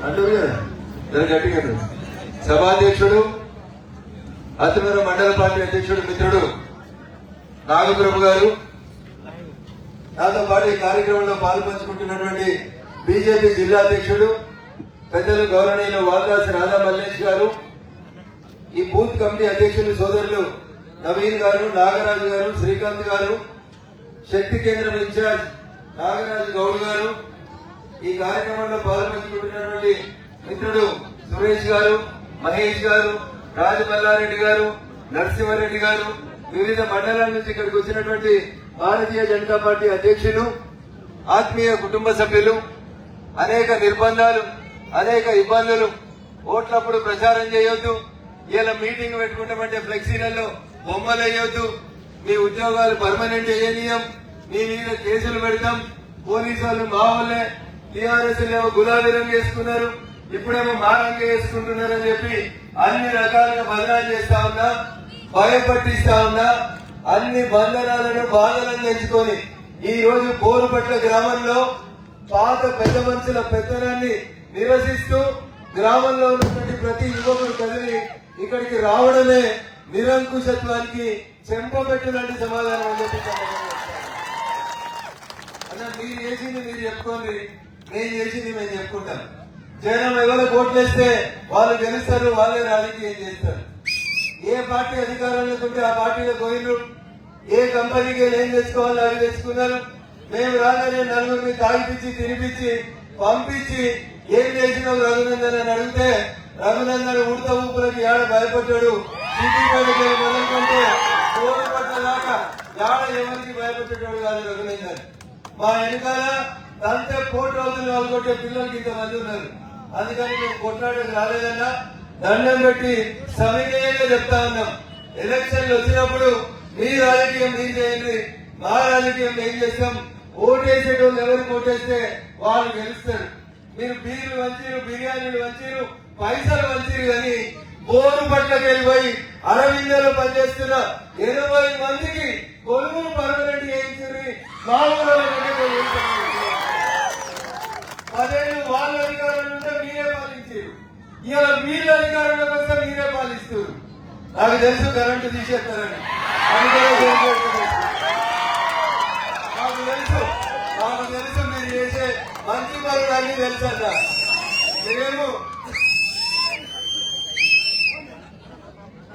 అంటారు కదా గట్టిగా సభాధ్యక్షుడు అతిమేర మండల పార్టీ అధ్యక్షుడు మిత్రుడు నాగప్రభు గారు, నాతో పాటు ఈ కార్యక్రమంలో పాల్పంచుకుంటున్నటువంటి బీజేపీ జిల్లా అధ్యక్షుడు పెద్దలు గౌరవనీయులు వాల్దాసి రాధా మల్లేష్ గారు, ఈ బూత్ కమిటీ అధ్యక్షులు సోదరులు నవీన్ గారు, నాగరాజు గారు, శ్రీకాంత్ గారు, శక్తి కేంద్రం ఇన్ఛార్జ్ నాగరాజు గౌడ్ గారు, ఈ కార్యక్రమంలో పాల్పంచుకుంటున్నటువంటి మిత్రుడు సురేష్ గారు, మహేష్ గారు, రాజమల్లారెడ్డి గారు, నరసింహారెడ్డి గారు, వివిధ మండలాల నుంచి ఇక్కడికి వచ్చినటువంటి భారతీయ జనతా పార్టీ అధ్యక్షులు, ఆత్మీయ కుటుంబ సభ్యులు, అనేక నిర్బంధాలు, అనేక ఇబ్బందులు, ఓట్లప్పుడు ప్రచారం చేయొద్దు, ఇలా మీటింగ్ పెట్టుకుంటామంటే ఫ్లెక్సీలలో బొమ్మలు వేయొద్దు, మీ ఉద్యోగాలు పర్మనెంట్ చేయనీయం, మీ మీద కేసులు పెడతాం, పోలీసు వాళ్ళు మా వాళ్ళే, టీఆర్ఎస్ ఏమో గులాబీ రంగు వేసుకున్నారు, ఇప్పుడేమో మా రంగు వేసుకుంటున్నారని చెప్పి అన్ని రకాలుగా బదనాలు చేస్తా ఉన్నా, భయపట్టిస్తా ఉన్నా, అన్ని బంధనాలను బాధలను తెచ్చుకొని ఈ రోజు బోరుపట్ల గ్రామంలో పాత పెద్ద మనుషుల పెత్తనాన్ని నిరసిస్తూ గ్రామంలో ఉన్నటువంటి ప్రతి యువకుడు కదిలి ఇక్కడికి రావడమే నిరంకుశత్వానికి చెంపబెట్టులాంటి సమాధానం అని చెప్పి అన్న, మీరు చేసింది మీరు చెప్పుకోండి, నేను చేసింది మేము చెప్పుకుంటాం. జనం ఎవరు ఓట్లేస్తే వాళ్ళు గెలుస్తారు, వాళ్ళే రాజకీయం చేస్తారు. ఏ పార్టీ అధికారంలోకి ఉంటే ఆ పార్టీలో పోయినరు, ఏ కంపెనీకి ఏం తెచ్చుకోవాలో అవి తెచ్చుకున్నారు. మేము రాగానే నలుగురిని తాగిపించి తినిపించి పంపించి ఏం చేసినావు రఘునందన్ అని అడిగితే రఘునందన్ ఉడత ఊపులకి ఏడ భయపడ్డాడు, సిద్దిపేటకి మొదలుకుంటే కోరపట్ల దాకా ఏడ ఎవరికి భయపడ్డాడు కాదు రఘునందన్. మా వెనకాల తంతే కోటి రోజులు వాళ్ళకొట్టే పిల్లలకి ఇంతమంది ఉన్నారు, అందుకని మేము కొట్లాడకు రాలేదన్నా దండం పెట్టి సవినయంగా చెప్తా ఉన్నాం. ఎలక్షన్లు వచ్చినప్పుడు మీ రాజకీయం ఏం చేయండి, మా రాజకీయం ఏం చేస్తాం, ఓటేసేటోళ్ళు ఎవరికి ఓటేస్తే వాళ్ళు గెలుస్తారు. మీరు బీర్లు వంచీరు, బిర్యానీలు వంచీరు, పైసలు వంచీరు, కానీ బోరు పట్లకి వెళ్ళిపోయి అరవిందలో పనిచేస్తున్న 80 మందికి కొలువులు పర్మనెంట్ చేయించారు. మా ఊళ్ళో 10 ఏళ్ళు వాళ్ళ అధికారంలో ఉంటే మీరే పాలించారు, ఇవాళ వీళ్ళ అధికారంలోకి వస్తే మీరే పాలిస్తారు. నాకు తెలుసు కరెంటు తీసేస్తారని, నాకు తెలుసు మీరు చేసే మంచి పనులు అన్ని తెలుసా.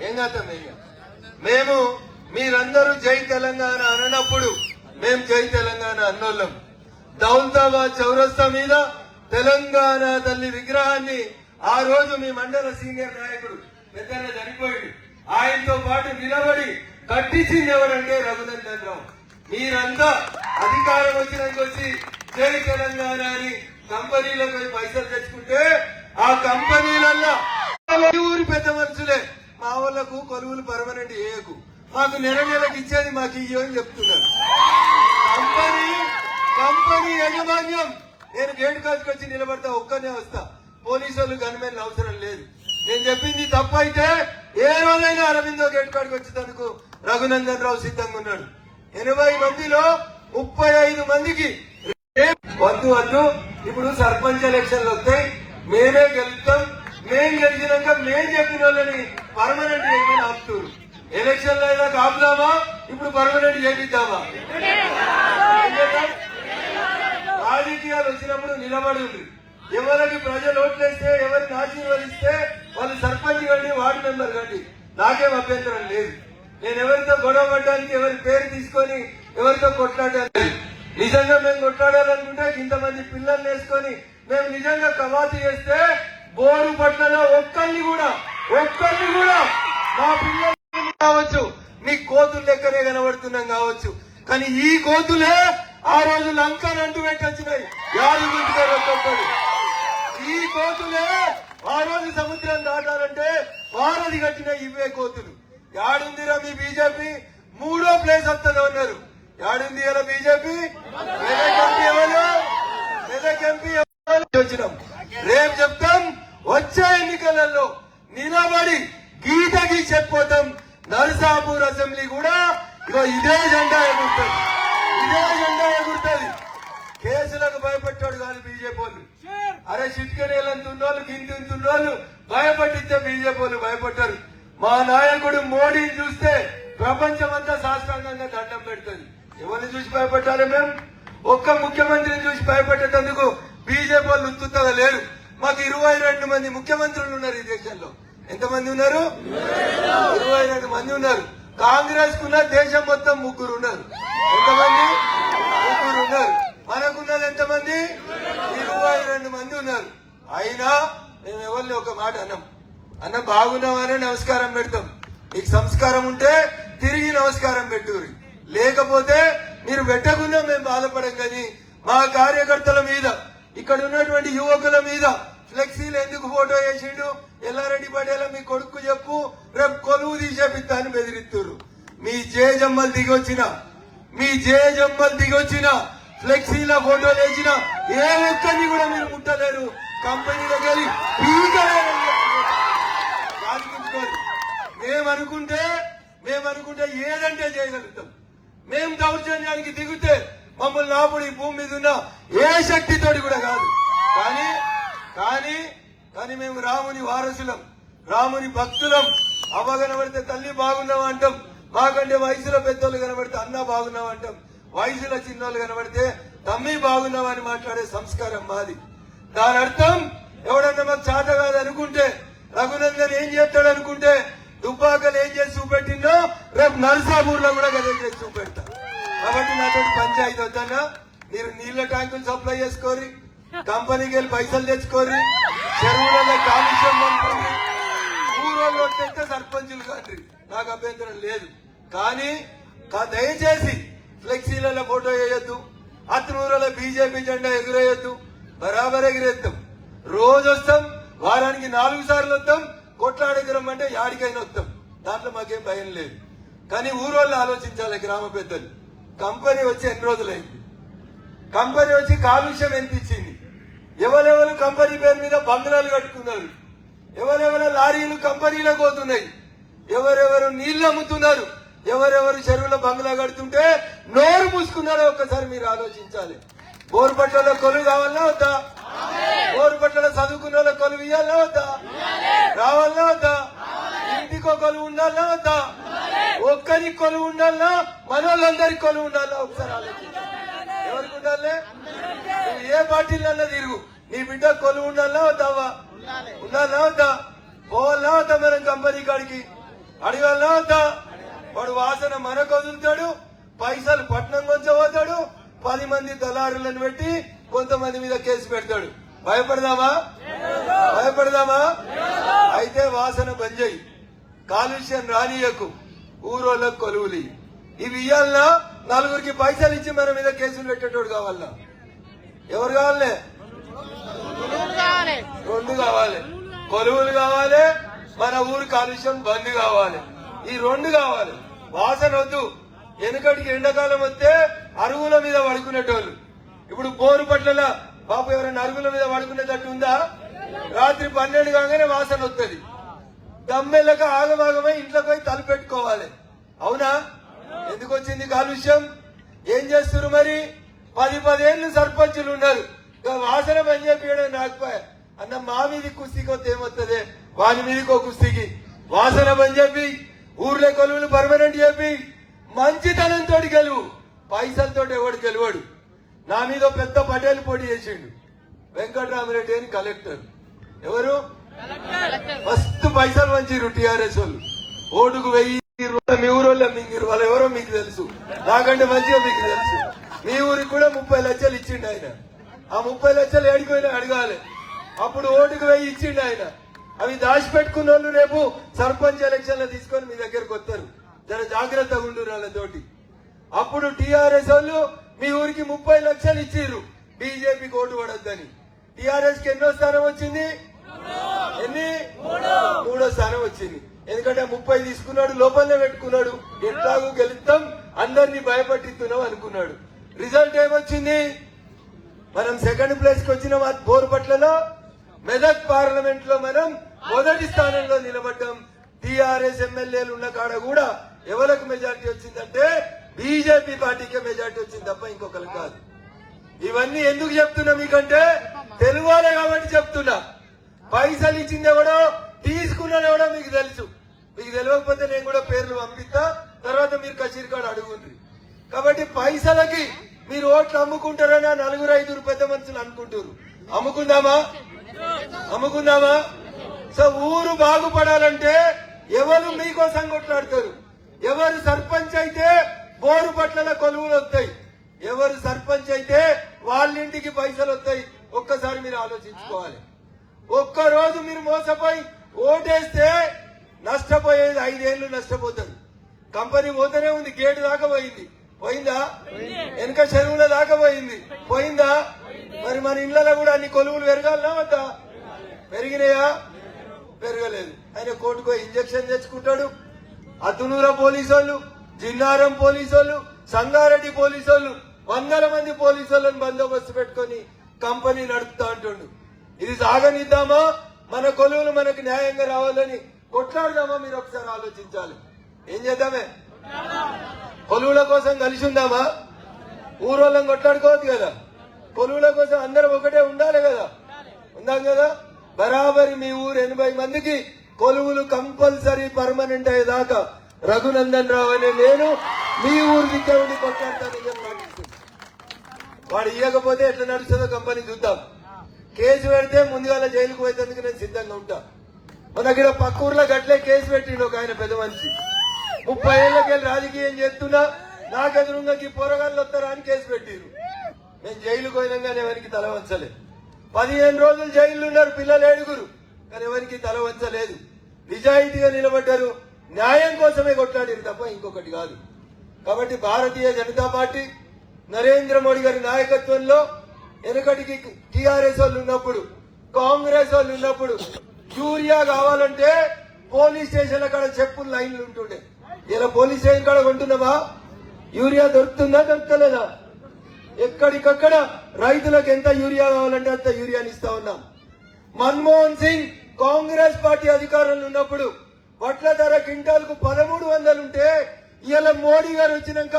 ఏం కాస్తాం మేము మీరందరూ జై తెలంగాణ అన్నప్పుడు మేము జై తెలంగాణ అన్నోళ్ళం. దౌలతాబాద్ చౌరస్తా మీద తెలంగాణ తల్లి విగ్రహాన్ని ఆ రోజు మీ మండల సీనియర్ నాయకుడు పెద్దన్న చనిపోయింది, ఆయనతో పాటు నిలబడి కట్టించింది ఎవరంటే రఘునందన్ రావు. మీరంతా అధికారం వచ్చినాక వచ్చి జై తెలంగాణ అని కంపెనీలకు పైసలు తెచ్చుకుంటే ఆ కంపెనీలల్లో ఊరి పెద్ద మనుషులే మా వాళ్లకు కొలువులు పర్మనెంట్ చేయకు, మాకు నెలకు ఇచ్చేది మాకు ఇయ్యని చెప్తున్నారు. కంపెనీ యాజమాన్యం నేను గేట్ కాసుకు వచ్చి నిలబడతా, ఒక్కనే వస్తా, పోలీసు వాళ్ళు గన్మెన్లు అవసరం లేదు. నేను చెప్పింది తప్పైతే ఏ రోజైనా అరవిందో గేట్ కాడికి వచ్చేందుకు రఘునందన్ రావు సిద్ధంగా ఉన్నాడు. 80 మందిలో 35 మందికి వద్దు ఇప్పుడు సర్పంచ్ ఎలక్షన్లు వస్తాయి, మేమే గెలుస్తాం, మేం గెలిచినాక మేం చెప్పిన వాళ్ళని పర్మనెంట్ చేయమని ఆపుతారు. ఎలక్షన్లు అయినా ఆపుదామా, ఇప్పుడు పర్మనెంట్ చేపిద్దామా? రాజకీయాలు వచ్చినప్పుడు నిలబడి ఎవరికి ప్రజలు ఓట్లేస్తే ఎవరిని ఆశీర్వదిస్తే వాళ్ళు సర్పంచ్ కండి, వార్డు మెంబర్ కండి, నాకేం అభ్యంతరం లేదు. నేను ఎవరితో గొడవ పడడానికి, ఎవరి పేరు తీసుకొని ఎవరితో కొట్లాడాలి. నిజంగా మేము కొట్లాడాలనుకుంటే ఇంతమంది పిల్లల్ని వేసుకొని మేము నిజంగా కవాతు చేస్తే బోరు పట్లలో ఒక్కరిని కూడా మా పిల్లలు కావచ్చు, మీ కోతులు లెక్కనే కనబడుతున్నాం కావచ్చు, కానీ ఈ కోతులే ఆ రోజు లంకను అంటూ పెట్టొచ్చినాయి. ఒక్కొక్కరు ఈ కోతులే ఆ రోజు సముద్రం దాటాలంటే వారధి కట్టిన ఇవే కోతులు. యాడుందిరా మీ బీజేపీ? 3వ ప్లేస్ వస్తుంది అన్నారు. యాడుంది ఇలా బీజేపీ? మెదక్ ఎంపీ వచ్చినాం. రేపు చెప్తాం, వచ్చే ఎన్నికలలో నిలబడి గీత గీసేపోతాం. నరసాపూర్ అసెంబ్లీ కూడా ఇదే జెండా ఎగురుతుంది. కేసులకు భయపెట్టాడు కాదు బీజేపీ వాళ్ళు. అరే చిట్కనేలంత ఉన్నోళ్ళు గింత ఉన్నోళ్ళు భయపట్టిస్తే బీజేపీ వాళ్ళు భయపడ్డారు. మా నాయకుడు మోడీని చూస్తే ప్రపంచమంతా సాష్టాంగంగా దండం పెడుతుంది. ఎవరిని చూసి భయపడ్డారు మేము? ఒక్క ముఖ్యమంత్రిని చూసి భయపడేటందుకు బీజేపీ వాళ్ళు ఉత్తుగా లేరు. మాకు 22 మంది ముఖ్యమంత్రులు ఉన్నారు ఈ దేశంలో. ఎంతమంది ఉన్నారు? 22 మంది ఉన్నారు. కాంగ్రెస్ కున్న దేశం మొత్తం 3 ఉన్నారు. ఎంతమంది? 3 ఉన్నారు. మనకున్నది ఎంతమంది? 22 మంది ఉన్నారు. అయినా మేము ఎవరిని ఒక మాట అన్న బాగున్నామని నమస్కారం పెడతాం. మీకు సంస్కారం ఉంటే తిరిగి నమస్కారం పెట్టుర్రి, లేకపోతే మీరు పెట్టకుండా మేము బాధపడం. కానీ మా కార్యకర్తల మీద, ఇక్కడ ఉన్నటువంటి యువకుల మీద ఫ్లెక్సీలు ఎందుకు ఫోటో వేసిండు? ఎల్లారెడ్డి పటేల మీ కొడుకు చెప్పు, రేపు కొలువు తీసేపిస్తాను బెదిరిస్తున్నారు. మీ జేజమ్మలు దిగొచ్చిన ఫ్లెక్సీల ఫోటోలు వేసిన ఏ ఒక్కరిని కూడా మీరు ముట్టలేరు. కంపెనీలోకి వెళ్ళి మేమనుకుంటే ఏదంటే చేయగలుగుతాం. మేము దౌర్జన్యానికి దిగితే మమ్మల్ని ఆపుడు ఈ భూమి మీద ఉన్న ఏ శక్తితోటి కూడా కాదు. కానీ మేము రాముని వారసులం, రాముని భక్తులం. అవ్వ కనబడితే తల్లి బాగున్నావు అంటాం. మాకంటే వయసులో పెద్దోళ్ళు కనబడితే అన్న బాగున్నావు అంటాం. వయసులో చిన్నోళ్ళు కనబడితే తమ్మి బాగున్నావు అని మాట్లాడే సంస్కారం మాది. దాని అర్థం ఎవడన్నా మాకు చేత కాదు అనుకుంటే, రఘునందన్ ఏం చేస్తాడు అనుకుంటే, దుబ్బాకలు ఏం చేసి చూపెట్టిందో రేపు నర్సాపూర్లో కూడా గదే చేసి చూపెడతా. కాబట్టి నాతో పంచాయతీ వద్దన్నా, మీరు నీళ్ల ట్యాంకులు సప్లై చేసుకోరి, కంపెనీకి వెళ్ళి పైసలు తెచ్చుకోరి, చెరువులలో కాలుష్యం పంపండి, ఊరోళ్ళు వస్తే సర్పంచులు కాండి, నాకు అభ్యంతరం లేదు. కానీ దయచేసి ఫ్లెక్సీలలో ఫోటో వేయొద్దు, అత్నూరులో బీజేపీ జెండా ఎగురేయొద్దు. బరాబర్ ఎగిరేస్తాం, రోజు వస్తాం, వారానికి 4 సార్లు వస్తాం. కొట్లాడెగరం అంటే యాడికైనా వస్తాం, దాంట్లో మాకేం భయం లేదు. కానీ ఊరోళ్ళు ఆలోచించాలి, గ్రామ పెద్దలు. కంపెనీ వచ్చి ఎన్ని రోజులైంది? కంపెనీ వచ్చి కాలుష్యం ఎంత ఇచ్చింది? ఎవరెవరు కంపెనీ పేరు మీద బంగ్లాలు కట్టుకున్నారు? ఎవరెవరు లారీలు కంపెనీలకు పోతున్నాయి? ఎవరెవరు నీళ్లు అమ్ముతున్నారు? ఎవరెవరు చెరువుల బంగ్లా కడుతుంటే నోరు మూసుకున్నారో ఒక్కసారి మీరు ఆలోచించాలి. బోరుపట్లలో కొలువు కావాలన్నా వద్దా? బోరుపట్లలో చదువుకున్న వాళ్ళ కొలువు ఇవ్వాలన్నా వద్దా? రావాలన్నా వద్దా? ఇంటికో కొలువు ఉండాలన్నా వద్దా? ఒక్కరికి కొలువు ఉండాలన్నా, మనోళ్ళందరికి కొలువు ఉండాలన్నా? ఒకసారి ఆలోచించాలి. ఎవరికి ఉండాలి? నువ్వు ఏ పార్టీలన్నా తిరుగు, నీ బిడ్డ కొలువు ఉండాలన్నా వద్దావా? ఉండాలన్నా వద్దా? పోవాలన్నా వద్దా? మనం కంపెనీ కాడికి అడగాలన్నా వద్దా? వాడు వాసన మనకు వదులుతాడు, పైసలు పట్నం కొంచెం పోతాడు, 10 మంది దళారులను పెట్టి కొంతమంది మీద కేసు పెడతాడు. భయపడదామా? అయితే వాసన బంద్ చేయి, కాలుష్యం రానియకు, ఊరోళ్ళకు కొలువులు ఇవి ఇయ్యాలన్నా, నలుగురికి పైసలు ఇచ్చి మన మీద కేసులు పెట్టేటోడు కావాలన్నా? ఎవరు కావాలి? 2 కావాలి. కొలువులు కావాలి, మన ఊరు కాలుష్యం బంద్ కావాలి. ఈ 2 కావాలి. వాసన వద్దు. వెనుకటికి ఎండాకాలం వస్తే అరుగుల మీద పడుకునేటోళ్ళు. ఇప్పుడు బోరు పట్ల పాప ఎవరైనా అరుగుల మీద పడుకునేటట్టు ఉందా? రాత్రి 12 కాగానే వాసన వస్తుంది. దమ్మెళ్ళక ఆగమాగమై ఇంట్లోకి పోయి తలుపు పెట్టుకోవాలి. అవునా? ఎందుకు వచ్చింది కాలుష్యం? ఏం చేస్తున్నారు మరి? 10 ఏళ్ళు సర్పంచులు ఉన్నారు, వాసన పని చెప్పి రాకపోయా అన్న, మా మీది కుస్తీకి వస్తే ఏమొస్తుంది? వాని మీదకో కుస్తీకి వాసన పని చెప్పి ఊర్లో కొలువులు పర్మనెంట్ చెప్పి మంచితనంతో గెలువు, పైసలతో ఎవడు గెలవడు. నా మీద పెద్ద పటేల్ పోటీ చేసిండు, వెంకటరామరెడ్డి అని కలెక్టర్. ఎవరు? మస్తు పైసలు మంచిరు టీఆర్ఎస్ వాళ్ళు. ఓటుకు 1000 రూపాయలు మీ ఊరోళ్ళ మింగిరు. వాళ్ళు ఎవరో మీకు తెలుసు, నాకంటే మంచిగా మీకు తెలుసు. మీ ఊరికి కూడా 30 లక్షలు ఇచ్చిండు ఆయన. ఆ 30 లక్షలు ఏడిపోయినా అడగాలి. అప్పుడు ఓటుకు 1000 ఇచ్చిండు ఆయన. అవి దాచిపెట్టుకున్న వాళ్ళు రేపు సర్పంచ్ ఎలక్షన్లు తీసుకొని మీ దగ్గరకు వస్తారు. జర జాగ్రత్తగా ఉండు వాళ్ళతోటి. అప్పుడు టీఆర్ఎస్ వాళ్ళు మీ ఊరికి 30 లక్షలు ఇచ్చిర్రు బీజేపీకి ఓటు పడొద్దని. టీఆర్ఎస్ కి ఎన్నో స్థానం వచ్చింది? 3వ స్థానం వచ్చింది. ఎందుకంటే 30 తీసుకున్నాడు, లోపలనే పెట్టుకున్నాడు. ఎట్లాగూ గెలుస్తాం, అందరినీ భయపట్టిస్తున్నాం అనుకున్నాడు. రిజల్ట్ ఏమొచ్చింది? మనం 2nd ప్లేస్ కి వచ్చిన బోరుపట్లలో మెదక్ పార్లమెంట్ లో మనం మొదటి స్థానంలో నిలబడ్డాం. టీఆర్ఎస్ ఎమ్మెల్యేలు ఉన్న కాడ కూడా ఎవరికి మెజార్టీ వచ్చిందంటే బీజేపీ పార్టీకే మెజార్టీ వచ్చింది తప్ప ఇంకొకరికి కాదు. ఇవన్నీ ఎందుకు చెప్తున్నా మీకంటే తెలుగులే కాబట్టి చెప్తున్నా, పైసలు ఇచ్చింది ఎవడో తీసుకున్నాడు ఎవడో మీకు తెలుసు. మీకు తెలియకపోతే నేను కూడా పేర్లు పంపిస్తా, తర్వాత మీరు కచేరికాడు అడుగుండ్రి. కాబట్టి పైసలకి మీరు ఓట్లు అమ్ముకుంటారని నలుగురు ఐదుగురు పెద్ద మనుషులు అనుకుంటారు. అమ్ముకుందామా? సో ఊరు బాగుపడాలంటే ఎవరు మీకోసం కొట్లాడతారు? ఎవరు సర్పంచ్ అయితే బోరు పట్ల కొలువులు వస్తాయి, ఎవరు సర్పంచ్ అయితే వాళ్ళ ఇంటికి పైసలు వస్తాయి. ఒక్కసారి మీరు ఆలోచించుకోవాలి. ఒక్కరోజు మీరు మోసపోయి ఓటేస్తే నష్టపోయేది 5 ఏళ్లు నష్టపోతారు. కంపెనీ పోతూనే ఉంది, గేటు దాకా పోయిందా? వెనక చెరువుల దాకా పోయిందా? మరి మన ఇళ్లలో కూడా అన్ని కొలువులు పెరగాలనా వద్దా? పెరిగినాయా? పెరగలేదు. ఆయన కోర్టుకు ఇంజక్షన్ తెచ్చుకుంటాడు. అతునూర పోలీసోళ్ళు, జిన్నారం పోలీసోళ్ళు, సంగారెడ్డి పోలీసోళ్ళు, 100 మంది పోలీసులను బందోబస్తు పెట్టుకుని కంపెనీ నడుపుతా అంటుండు. ఇది సాగనిద్దామా? మన కొలువులు మనకు న్యాయంగా రావాలని కొట్లాడదామా? మీరు ఒకసారి ఆలోచించాలి. ఏం చేద్దామే? కొలువుల కోసం కలిసి ఉందామా? ఊరోళ్ళం కొట్లాడుకోవద్దు కదా. కొలువుల కోసం అందరం ఒకటే ఉండాలి కదా. ఉందాం కదా. బరాబరి మీ ఊరు 80 మందికి కొలువులు కంపల్సరీ పర్మనెంట్ అయ్యేదాకా రఘునందన్ రావు అనే నేను మీ ఊరు దిక్కే ఉండి కొట్లాడతానని చెప్పి వాడు ఇవ్వకపోతే ఎట్లా నడుస్తుందో కంపెనీ చూద్దాం. కేసు పెడితే ముందుగా జైలుకు పోయేందుకు నేను సిద్ధంగా ఉంటా. మన దగ్గర పక్క ఊర్లో గట్లే కేసు పెట్టిండు ఒక ఆయన పెద్ద మనిషి. 30 ఏళ్లకెళ్ళి రాజకీయం చేస్తున్నా నాకెదురుంగకి పోరగాళ్ళు వస్తారా అని కేసు పెట్టిరు. నేను జైలుకు పోయినాగానే ఎవరికి తల వంచలే. 15 రోజులు జైలు ఉన్నారు పిల్లలు 7గురు, కానీ ఎవరికి తల వంచలేదు. నిజాయితీగా నిలబడ్డారు, న్యాయం కోసమే కొట్లాడారు తప్ప ఇంకొకటి కాదు. కాబట్టి భారతీయ జనతా పార్టీ నరేంద్ర మోడీ గారి నాయకత్వంలో వెనకటికి టీఆర్ఎస్ వాళ్ళు ఉన్నప్పుడు, కాంగ్రెస్ వాళ్ళు ఉన్నప్పుడు యూరియా కావాలంటే పోలీస్ స్టేషన్ల కాడ చెప్పులు లైన్లు ఉంటుండే. ఇలా పోలీస్ స్టేషన్ కాడ కొంటున్నావా? యూరియా దొరుకుతుందా? దొరకలేదా? ఎక్కడికక్కడ రైతులకు ఎంత యూరియా కావాలంటే అంత యూరియాని ఇస్తా ఉన్నాం. మన్మోహన్ సింగ్ కాంగ్రెస్ పార్టీ అధికారంలో ఉన్నప్పుడు వడ్ల ధర క్వింటాల్ కు 1300 ఉంటే ఇవాళ మోడీ గారు వచ్చినాక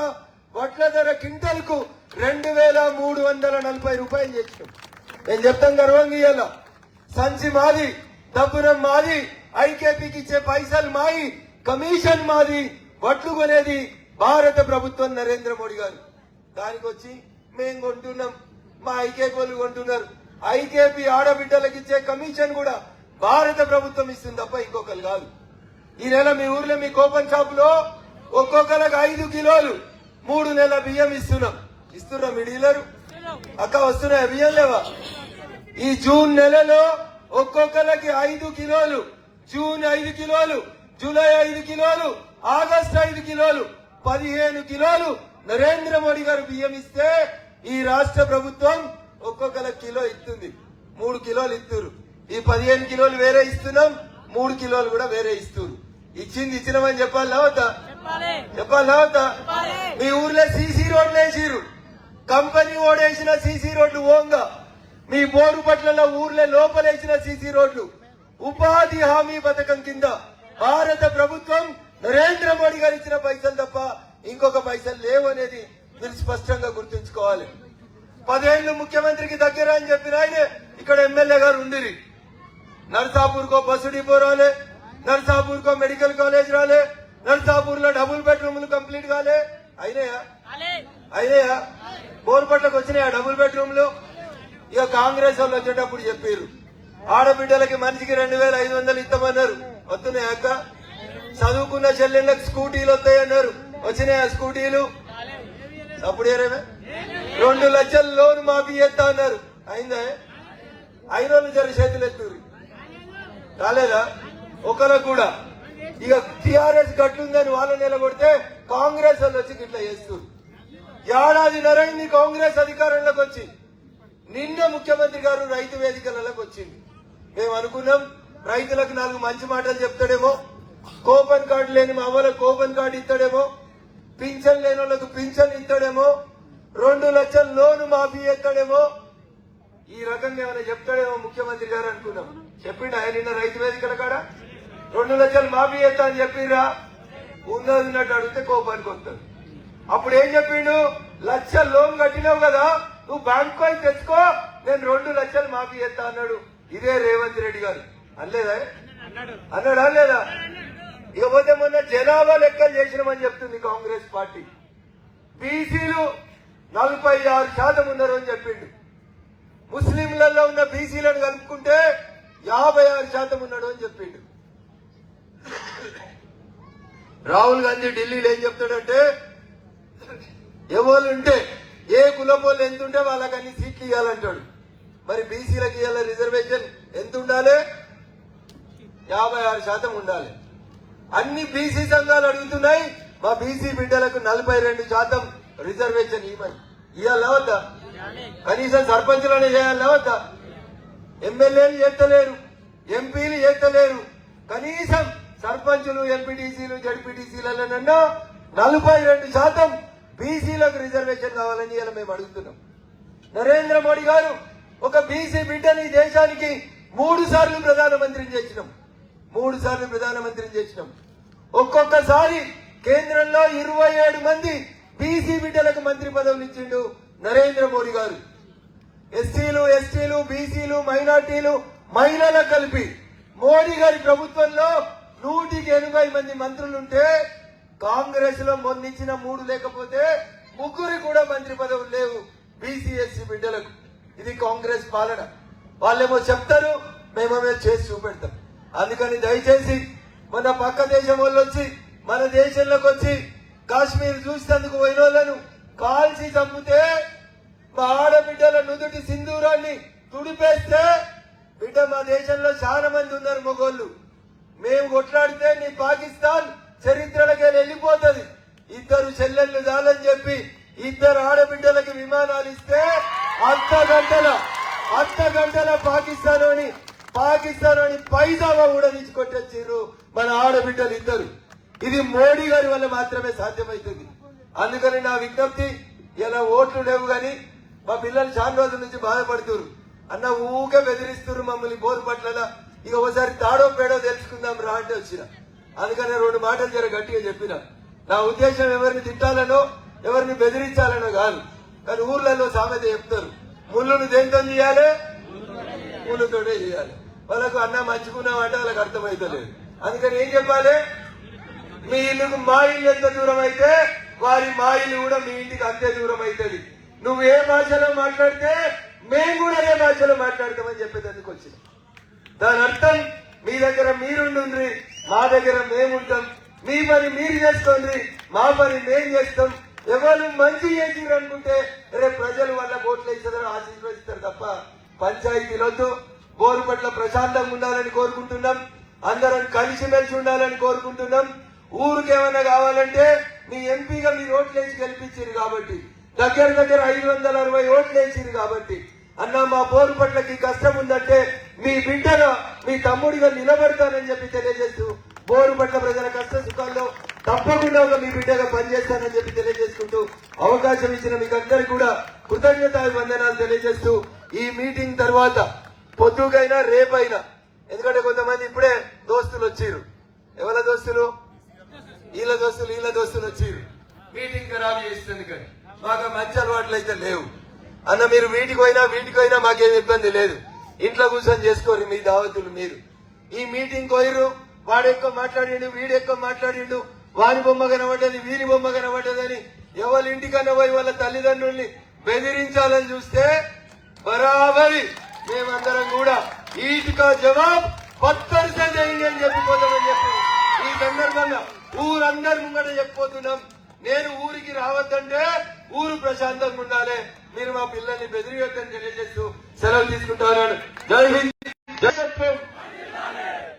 వడ్ల ధర క్వింటాల్ కు 2340 రూపాయలు చేసినాం. నేను చెప్తాం గర్వంగా, ఇవాళ సంచి మాది, డబ్బునం మాది, ఐకేపీకి ఇచ్చే పైసలు మాయి, కమిషన్ మాది, వడ్లు కొనేది భారత ప్రభుత్వం నరేంద్ర మోడీ గారు. దానికి వచ్చి మేము కొంటున్నాం, మా ఐకేపీ వాళ్ళు కొంటున్నారు. ఐకేపీ ఆడబిడ్డలకు ఇచ్చే కమిషన్ కూడా భారత ప్రభుత్వం ఇస్తుంది తప్ప ఇంకొకరు కాదు. ఈ నెల మీ ఊర్లో మీ కోపన్ షాప్ లో ఒక్కొక్కరికి 5 కిలోలు 3 నెలల బియ్యం ఇస్తున్నా మీ డీలరు అక్క వస్తున్నాయా? బియ్యం లేవా? ఈ జూన్ నెలలో ఒక్కొక్కరికి 5 కిలోలు, జూన్ 5 కిలోలు, జూలై 5 కిలోలు, ఆగస్టు 5 కిలోలు, 15 కిలోలు నరేంద్ర మోడీ గారు బియ్యం ఇస్తే ఈ రాష్ట్ర ప్రభుత్వం ఒక్కొక్కరికి కిలో ఇస్తుంది. 3 కిలోలు ఇస్తున్నారు. ఈ 15 కిలోలు వేరే ఇస్తున్నాం, 3 కిలోలు కూడా వేరే ఇస్తున్నారు. ఇచ్చినామని చెప్పాలా వద్దా? మీ ఊర్లో సీసీ రోడ్లు వేసిరు, కంపెనీ ఓడేసిన సీసీ రోడ్లు ఓంగా, మీ బోరు పట్ల ఊర్లో లోపలేసిన సీసీ రోడ్లు ఉపాధి హామీ పథకం కింద భారత ప్రభుత్వం నరేంద్ర మోడీ గారు ఇచ్చిన పైసలు తప్ప ఇంకొక పైసలు లేవు అనేది మీరు స్పష్టంగా గుర్తుంచుకోవాలి. 10 ఏళ్లు ముఖ్యమంత్రికి దగ్గర అని చెప్పిన ఆయన ఇక్కడ ఎమ్మెల్యే గారు ఉండిరి. నర్సాపూర్ కో బస్సు డిపో రాలే, నర్సాపూర్ కో మెడికల్ కాలేజ్ రాలే, నర్సాపూర్ లో డబుల్ బెడ్రూమ్లు కంప్లీట్ కాలే. అయినాయా? బోర్పట్లకు వచ్చినాయా డబుల్ బెడ్రూమ్లు? ఇక కాంగ్రెస్ వాళ్ళు వచ్చేటప్పుడు చెప్పారు ఆడబిడ్డలకి మనిషికి 2500 ఇస్తామన్నారు. వస్తున్నాయా అక్క? చదువుకున్న చెల్లెళ్ళకి స్కూటీలు వస్తాయన్నారు. వచ్చినాయా స్కూటీలు? అప్పుడు 2 లక్షల లోన్ మాఫీ చేస్తా అన్నారు. అయిందా? 5 రోజులు జరి చేతులు ఎత్తురు రాలేదా ఒకరికి కూడా? ఇక టీఆర్ఎస్ గట్లుందని వాళ్ళు నిలబడితే కాంగ్రెస్ వాళ్ళు వచ్చి ఇట్లా చేస్తారు. ఏడాది నరైంది కాంగ్రెస్ అధికారంలోకి వచ్చి. నిన్న ముఖ్యమంత్రి గారు రైతు వేదికలలోకి వచ్చింది. మేము అనుకున్నాం రైతులకు 4 మంచి మాటలు చెప్తాడేమో, కూపన్ కార్డు లేని మా వాళ్ళకి కూపన్ కార్డు ఇస్తాడేమో, పింఛన్ లేని వాళ్ళకు పింఛన్ ఇస్తాడేమో, 2 లక్షల లోను మాఫీ చేస్తాడేమో, ఈ రకంగా ఏమైనా చెప్తాడేమో ముఖ్యమంత్రి గారు అనుకున్నాం. చెప్పిండు ఆయన నిన్న రైతు వేదికల కాడ 2 లక్షలు మాఫీ చేస్తా అని చెప్పిరా? ఉన్నట్టు అడిగితే కోపానికి వస్తాడు. అప్పుడు ఏం చెప్పిండు? 1 లక్ష లోన్ కట్టినావు కదా, నువ్వు బ్యాంకు పోయి తెచ్చుకో, నేను 2 లక్షలు మాఫీ చేస్తా అన్నాడు. ఇదే రేవంత్ రెడ్డి గారు అనలేదా? అన్నాడా లేదా? ఇకపోతే మొన్న జనాభా లెక్కలు చేసినామని చెప్తుంది కాంగ్రెస్ పార్టీ. బీసీలు 46% ఉన్నారు అని చెప్పిండు. ముస్లింలలో ఉన్న బీసీలను కలుపుకుంటే 56% ఉన్నాడు అని చెప్పిండు. రాహుల్ గాంధీ ఢిల్లీలో ఏం చెప్తాడంటే ఎవరు ఉంటే ఏ కులపోళ్ళు ఎంత ఉంటే వాళ్ళకి అన్ని సీట్లు ఇవ్వాలంటాడు. మరి బీసీలకు ఇవ్వాల రిజర్వేషన్ ఎంత ఉండాలి? 56% ఉండాలి. అన్ని బీసీ సంఘాలు అడుగుతున్నాయి మా బీసీ బిడ్డలకు 42% రిజర్వేషన్ ఇవ్వమని. ఇవ్వాలా వద్దా? కనీసం సర్పంచులను చేయాలా వద్దా? ఎమ్మెల్యేలు చేస్తలేరు, ఎంపీలు చేస్తలేరు. కనీసం సర్పంచులు, ఎంపీటీసీలు, జడ్పీటీసీలన్నా 42% బీసీలకు రిజర్వేషన్ కావాలని ఇలా మేము అడుగుతున్నాం. నరేంద్ర మోడీ గారు ఒక బీసీ బిడ్డని దేశానికి 3 సార్లు ప్రధానమంత్రిని చేసినాం. 3 సార్లు ప్రధానమంత్రిని చేసినాం. ఒక్కొక్కసారి కేంద్రంలో 27 మంది బీసీ బిడ్డలకు మంత్రి పదవులు ఇచ్చిండు నరేంద్ర మోడీ గారు. ఎస్సీలు, ఎస్టీలు, బీసీలు, మైనార్టీలు, మహిళలకు కలిపి మోడీ గారి ప్రభుత్వంలో 180 మంది మంత్రులుంటే కాంగ్రెస్ లో మొన్నిచ్చిన 3 లేకపోతే 3 కూడా మంత్రి పదవులు లేవు బీసీ ఎస్సీ బిడ్డలకు. ఇది కాంగ్రెస్ పాలన. వాళ్ళేమో చెప్తారు, మేమేమో చేసి చూపెడతాం. అందుకని దయచేసి మన పక్క దేశం వాళ్ళు వచ్చి మన దేశంలోకి వచ్చి కాశ్మీర్ చూసేందుకు పోయిన వాళ్ళను కాల్చి చంపితే మా ఆడబిడ్డల నుదుటి సింధూరాన్ని తుడిపేస్తే బిడ్డ మా దేశంలో చాలా మంది ఉన్నారు మొగోళ్ళు. మేము కొట్లాడితే నీ పాకిస్తాన్ చరిత్రలకే వెళ్ళిపోతుంది. 2 చెల్లెళ్ళు చాలని చెప్పి 2 ఆడబిడ్డలకి విమానాలు ఇస్తే అర్ధ గంటల పాకిస్తాన్ అని పైజామా కూడా తీసుకొట్టొచ్చారు మన ఆడబిడ్డలు 2. ఇది మోడీ గారి వల్ల మాత్రమే సాధ్యమవుతుంది. అందుకని నా విజ్ఞప్తి, ఇలా ఓట్లు లేవు గాని మా పిల్లలు చాలా రోజుల నుంచి బాధపడుతున్నారు. అన్న ఊకే బెదిరిస్తున్నారు మమ్మల్ని బోరు పట్ల. ఇక ఒకసారి తాడో పేడో తెలుసుకుందాం రా అంటే వచ్చిన. అందుకని 2 మాటలు జర గట్టిగా చెప్పిన. నా ఉద్దేశం ఎవరిని తిట్టాలనో ఎవరిని బెదిరించాలనో కాదు. కానీ ఊర్లలో సామెత చెప్తారు, ముళ్ళును దేంతో చేయాలి? పూలతోనే చేయాలి. వాళ్ళకు అన్న మంచుకున్నాం అంటే వాళ్ళకి అర్థమైతలేదు. అందుకని ఏం చెప్పాలి? మీ ఇల్లుకు మా ఇల్లు ఎంత దూరం అయితే మా ఇల్లు కూడా మీ ఇంటికి అంతే దూరం అవుతుంది. నువ్వు ఏ భాషలో మాట్లాడితే మేము కూడా అదే భాషలో మాట్లాడతామని చెప్పేందుకు వచ్చిన. దాని అర్థం మీ దగ్గర మీరుండ్రి, మా దగ్గర మేముంటాం. మీ పని మీరు చేసుకోండి, మా పని మేము చేస్తాం. ఎవరు మంచి చేసిరు అనుకుంటే రేపు ప్రజలు వాళ్ళ ఓట్లు వేసేదని ఆశీర్వదిస్తారు తప్ప పంచాయతీలొద్దు. బోరు పట్ల ప్రశాంతంగా ఉండాలని కోరుకుంటున్నాం. అందరం కలిసిమెలిసి ఉండాలని కోరుకుంటున్నాం. ఊరికేమైనా కావాలంటే మీ ఎంపీగా మీరు ఓట్లేసి గెలిపించారు కాబట్టి, దగ్గర 560 ఓట్లు వేసిరు కాబట్టి, అన్న మా బోరు పట్లకి కష్టం ఉందంటే మీ బిడ్డగా మీ తమ్ముడిగా నిలబడతానని చెప్పి తెలియజేస్తూ, బోరు పట్ల ప్రజల కష్ట సుఖాల్లో తప్పకుండా ఒక మీ బిడ్డగా పనిచేస్తానని చెప్పి తెలియజేసుకుంటూ, అవకాశం ఇచ్చిన మీకు అందరికీ కూడా కృతజ్ఞతాభివందనాలు తెలియజేస్తూ, ఈ మీటింగ్ తర్వాత పొద్దుకైనా రేపైనా, ఎందుకంటే కొంతమంది ఇప్పుడే దోస్తులు వచ్చిరు. ఎవరి దోస్తులు? వీళ్ళ దోస్తులు వచ్చిరు. మీటింగ్ ఖరాబ్ చేస్తుంది కానీ మాకు మంచి అలవాట్లు అయితే లేవు. అన్న మీరు వీటికి పోయినా మాకేం ఇబ్బంది లేదు. ఇంట్లో కూర్చొని చేసుకోరు మీ దావతులు. మీరు ఈ మీటింగ్ పోయిరు, వాడు ఎక్కువ మాట్లాడిండు, వీడు ఎక్కువ మాట్లాడిండు, వాని బొమ్మ కనబడ్డది, వీని బొమ్మ కనబడ్డదని ఎవరి ఇంటికన్నా పోయి వాళ్ళ తల్లిదండ్రుల్ని బెదిరించాలని చూస్తే బరాబరి మేమందరం కూడా ఈటికా జవాబు 10% అయింది అని చెప్పిపోతామని చెప్పి ఈ సందర్భంగా ఊరందరి ముంగట చెప్పిపోతున్నాం. నేను ఊరికి రావద్దంటే ఊరు ప్రశాంతంగా ఉండాలి. మీరు మా పిల్లల్ని బెదిరియొద్దని తెలియజేస్తూ సెలవు తీసుకుంటాను. జై హింద్, జై సత్యం.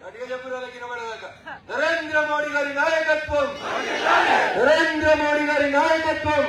అడిగా చెప్పు వాళ్ళకి వినబడదాకా. నరేంద్ర మోడీ గారి నాయకత్వం, నరేంద్ర మోడీ గారి నాయకత్వం.